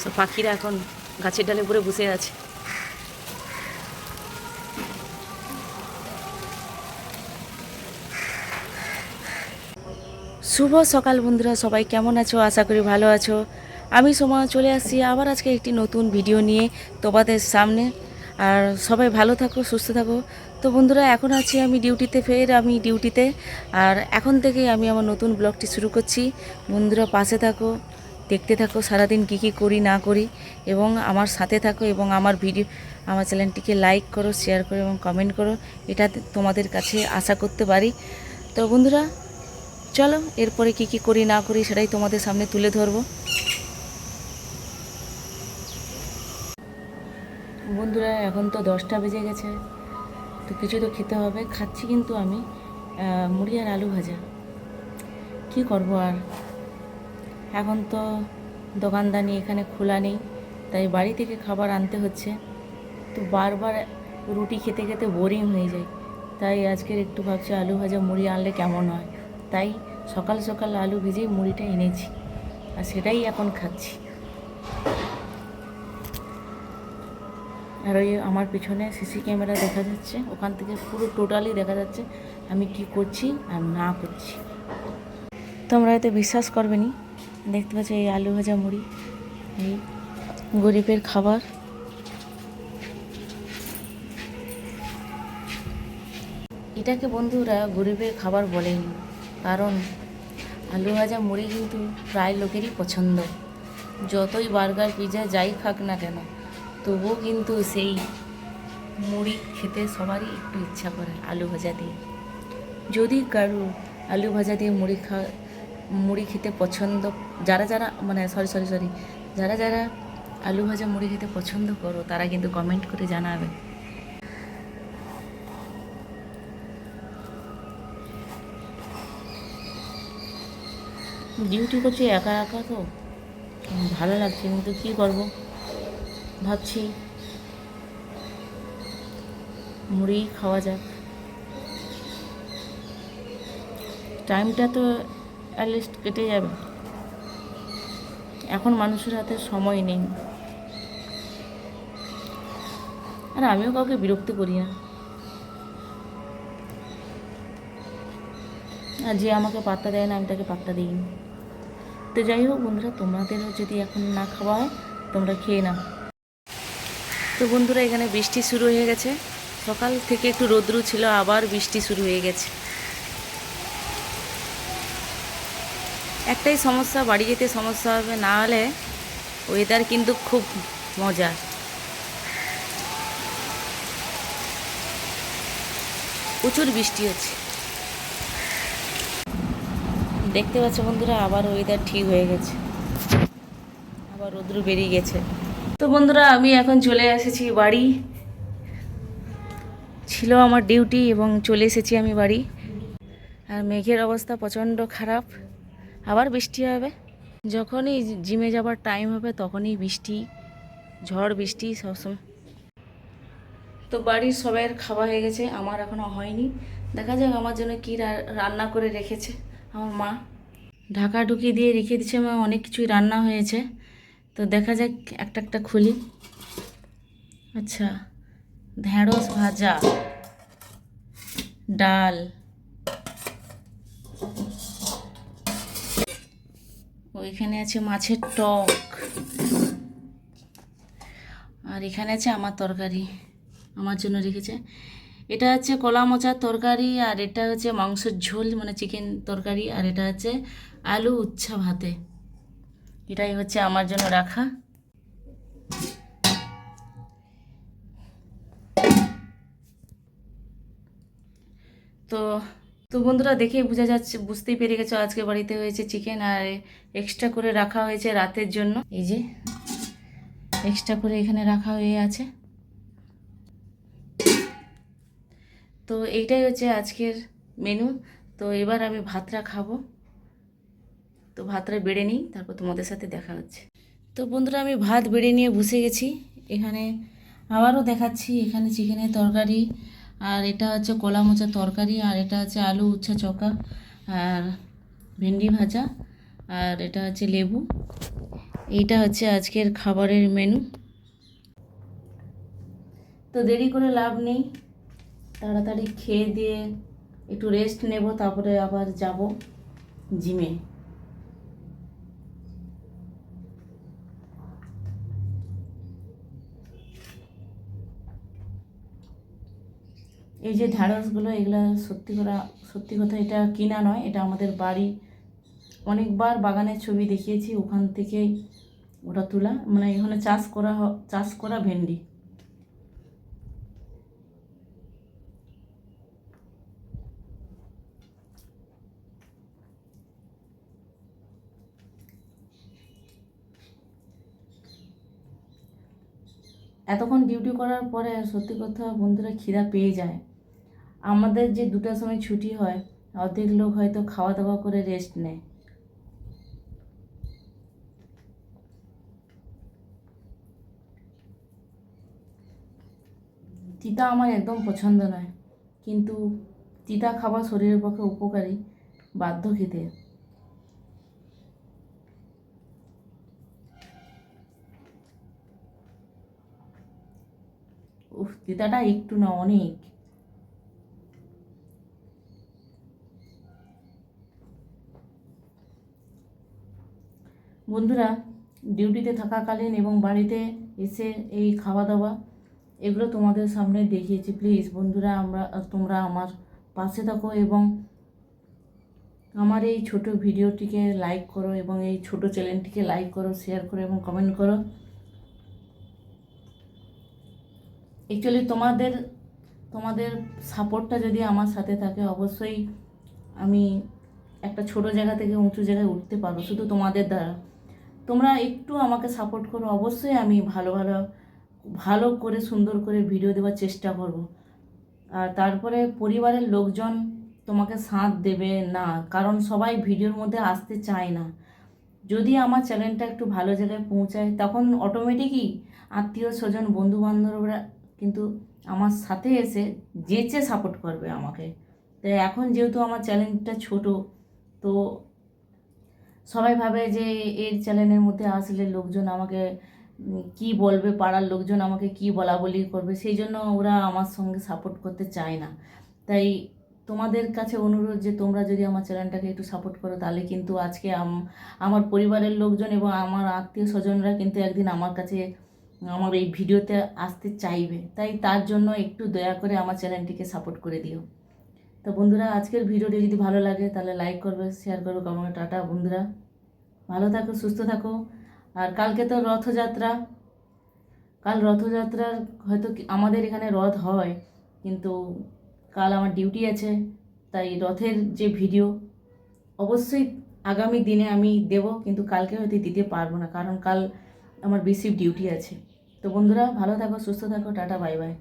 তো পাখিরা এখন গাছের ডালে উপরে বসে আছে। শুভ সকাল বন্ধুরা, সবাই কেমন আছো? আশা করি ভালো আছো। আমি সময় চলে আসছি আবার আজকে একটি নতুন ভিডিও নিয়ে তোমাদের সামনে। আর সবাই ভালো থাকো, সুস্থ থাকো। তো বন্ধুরা, এখন আছি আমি ডিউটিতে, আমি ডিউটিতে। আর এখন থেকেই আমি আমার নতুন ব্লগটি শুরু করছি। বন্ধুরা পাশে থাকো, দেখতে থাকো সারাদিন কী কী করি না করি, এবং আমার সাথে থাকো, এবং আমার চ্যানেলটিকে লাইক করো, শেয়ার করো এবং কমেন্ট করো। এটা তোমাদের কাছে আশা করতে পারি। তো বন্ধুরা চলো, এরপরে কি কি করি না করি সেটাই তোমাদের সামনে তুলে ধরবো। বন্ধুরা এখন তো 10টা বেজে গেছে, তো কিছু তো খেতে হবে। খাচ্ছি কিন্তু আমি মুড়ি আর আলু ভাজা। কি করব আর, এখন তো দোকানদানি এখানে খোলা নেই, তাই বাড়ি থেকে খাবার আনতে হচ্ছে। তো বারবার রুটি খেতে খেতে বোরিং হয়ে যায়, তাই আজকের একটু ভাবছি আলু ভাজা মুড়ি আনলে কেমন হয়। তাই সকাল সকাল আলু ভেজেই মুড়িটা এনেছি, আর সেটাই এখন খাচ্ছি। আর ওই আমার পিছনে সিসি ক্যামেরা দেখা যাচ্ছে, ওখান থেকে পুরো টোটালি দেখা যাচ্ছে আমি কি করছি আর না করছি। তোমরা হয়তো বিশ্বাস করবে নি, দেখতে পাচ্ছ এই আলু ভাজা মুড়ি, এই গরিবের খাবার। এটাকে বন্ধুরা গরিবের খাবার বলেনি, কারণ আলু ভাজা মুড়ি কিন্তু প্রায় লোকেরই পছন্দ। যতই বার্গার পিৎজা যাই খাক না কেন, তবুও কিন্তু সেই মুড়ি খেতে সবারই একটু ইচ্ছা করে আলু ভাজা দিয়ে। যদি কারো আলু ভাজা দিয়ে মুড়ি খেতে পছন্দ, যারা যারা আলু ভাজা মুড়ি খেতে পছন্দ করো, তারা কিন্তু কমেন্ট করে জানাবে। ডিউটি করছি একা একা, তো ভালো লাগছে, কিন্তু কী করবো, ভাবছি মুড়ি খাওয়া যাক। টাইমটা তো অ্যাটলিস্ট কেটে যাবে। এখন মানুষের হাতে সময় নেই, আর আমিও কাউকে বিরক্ত করি না। আর যে আমাকে পাত্তা দেয় না, আমি তাকে পাত্তা দিই না। তো যাই হোক বন্ধুরা, তোমাদেরও যদি এখন না খাওয়া হয়, তোমরা খেয়ে নাও। তো বন্ধুরা, এখানে বৃষ্টি শুরু হয়ে গেছে। সকাল থেকে একটু রোদ্রু ছিল, আবার বৃষ্টি শুরু হয়ে গেছে। একটাই সমস্যা, বাড়ি যেতে সমস্যা হবে, না হলে ওয়েদার কিন্তু খুব মজা। প্রচুর বৃষ্টি হচ্ছে, দেখতে পাচ্ছ বন্ধুরা, আবার ওয়েদার ঠিক হয়ে গেছে, আবার রোদ্রু বেরিয়ে গেছে। তো বন্ধুরা, আমি এখন চলে এসেছি বাড়ি। ছিল আমার ডিউটি এবং চলে এসেছি আমি বাড়ি। আর মেঘের অবস্থা প্রচণ্ড খারাপ, আবার বৃষ্টি হবে। যখনই জিমে যাবার টাইম হবে তখনই বৃষ্টি, ঝড় বৃষ্টি সবসময়। তো বাড়ির সবাইয়ের খাওয়া হয়ে গেছে, আমার এখনও হয়নি। দেখা যাক আমার জন্য কী রান্না করে রেখেছে আমার মা। ঢাকা ঢুকি দিয়ে রেখে দিচ্ছে মা, অনেক কিছুই রান্না হয়েছে। তো দেখা যাক, একটা একটা খুলি। আচ্ছা, ঢেঁড়স ভাজা, ডাল, ওইখানে আছে মাছের টক, আর এখানে আছে আমার তরকারি, আমার জন্য রেখেছে। এটা হচ্ছে কলা মোচার তরকারি, আর এটা হচ্ছে মাংসের ঝোল মানে চিকেন তরকারি, আর এটা হচ্ছে আলু উচ্ছা ভাতে। এটাই হচ্ছে আমার জন্য রাখা। তো তো বন্ধুরা, দেখেই বোঝা যাচ্ছে, বুঝতেই পেরে গেছো আজকে বাড়িতে হয়েছে চিকেন, আর এক্সট্রা করে রাখা হয়েছে রাতের জন্য। এই যে এক্সট্রা করে এখানে রাখা হয়ে আছে। তো এইটাই হচ্ছে আজকের মেনু। তো এবার আমি ভাতটা খাবো, তো ভাতটা বেড়ে নিই, তারপর তোমাদের সাথে দেখা হচ্ছে। তো বন্ধুরা, আমি ভাত বেড়ে নিয়ে বসে গেছি। এখানে আবারও দেখাচ্ছি, এখানে চিকেনের তরকারি, আর এটা হচ্ছে কলা মোচার তরকারি, আর এটা হচ্ছে আলু উচ্ছা চকা, আর ভেন্ডি ভাজা, আর এটা হচ্ছে লেবু। এইটা হচ্ছে আজকের খাবারের মেনু। তো দেরি করে লাভ নেই, তাড়াতাড়ি খেয়ে দিয়ে একটু রেস্ট নেব, তারপরে আবার যাব জিমে। এই যে ঢ্যাঁড়সগুলো, এগুলো সত্যি কথা এটা কিনা নয়, এটা আমাদের বাড়ি। অনেকবার বাগানের ছবি দেখিয়েছি, ওখান থেকেই ওটা তোলা, মানে এখানে চাষ করা ভেন্ডি। এতক্ষণ ডিউটি করার পরে সত্যি কথা বন্ধুরা খিদা পেয়ে যায়। আমাদের যে 2টার সময় ছুটি হয়, অর্ধেক লোক হয়তো খাওয়া দাওয়া করে রেস্ট নেয়। তিতা আমার একদম পছন্দ নয়, কিন্তু তিতা খাবার শরীরের পক্ষে উপকারী, বাধ্য খেতে। উফ, তিতাটা একটু না, অনেক। বন্ধুরা, ডিউটিতে থাকাকালীন এবং বাড়িতে এসে এই খাওয়া দাওয়া এগুলো তোমাদের সামনে দেখিয়েছি। প্লিজ বন্ধুরা, তোমরা আমার পাশে থাকো এবং আমার এই ছোট ভিডিওটিকে লাইক করো এবং এই ছোট চ্যানেলটিকে লাইক করো, শেয়ার করো এবং কমেন্ট করো। অ্যাকচুয়ালি তোমাদের সাপোর্টটা যদি আমার সাথে থাকে, অবশ্যই আমি একটা ছোট জায়গা থেকে উঁচু জায়গায় উঠতে পারবো শুধু তোমাদের দ্বারা। তোমরা একটু আমাকে সাপোর্ট করো, অবশ্যই আমি ভালো করে সুন্দর করে ভিডিও দেওয়ার চেষ্টা করব। আর তারপরে পরিবারের লোকজন তোমাকে সাথ দেবে না, কারণ সবাই ভিডিওর মধ্যে আসতে চায় না। যদি আমার চ্যানেলটা একটু ভালো জায়গায় পৌঁছায়, তখন অটোমেটিকই আত্মীয় স্বজন বন্ধুবান্ধবরা কিন্তু আমার সাথে এসে যেচে সাপোর্ট করবে আমাকে। তাই এখন যেহেতু আমার চ্যানেলটা ছোট, তো সবাই ভাবে যে এর চ্যানেলের মধ্যে আসলে লোকজন আমাকে কি বলবে, পাড়ার লোকজন আমাকে কি বলা বলি করবে, সেই জন্য ওরা আমার সঙ্গে সাপোর্ট করতে চায় না। তাই তোমাদের কাছে অনুরোধ যে তোমরা যদি আমার চ্যানেলটাকে একটু সাপোর্ট করো, তাহলে কিন্তু আজকে আমার পরিবারের লোকজন এবং আমার আত্মীয় স্বজনরা কিন্তু একদিন আমার কাছে আমার এই ভিডিওতে আসতে চাইবে। তাই তার জন্য একটু দয়া করে আমার চ্যানেলটিকে সাপোর্ট করে দিও। তো বন্ধুরা, আজকের ভিডিওটি যদি ভালো লাগে তাহলে লাইক করবে, শেয়ার করবে, কমেন্ট। টাটা বন্ধুরা, ভালো থাকো, সুস্থ থাকো। আর কালকে তো রথযাত্রা, কাল রথযাত্রার হয়তো আমাদের এখানে রথ হয়, কিন্তু কাল আমার ডিউটি আছে। তাই রথের যে ভিডিও অবশ্যই আগামী দিনে আমি দেব, কিন্তু কালকে হয়তো দিতে পারবো না, কারণ কাল আমার বেশি ডিউটি আছে। তো বন্ধুরা, ভালো থাকো, সুস্থ থাকো, টাটা, বাই বাই।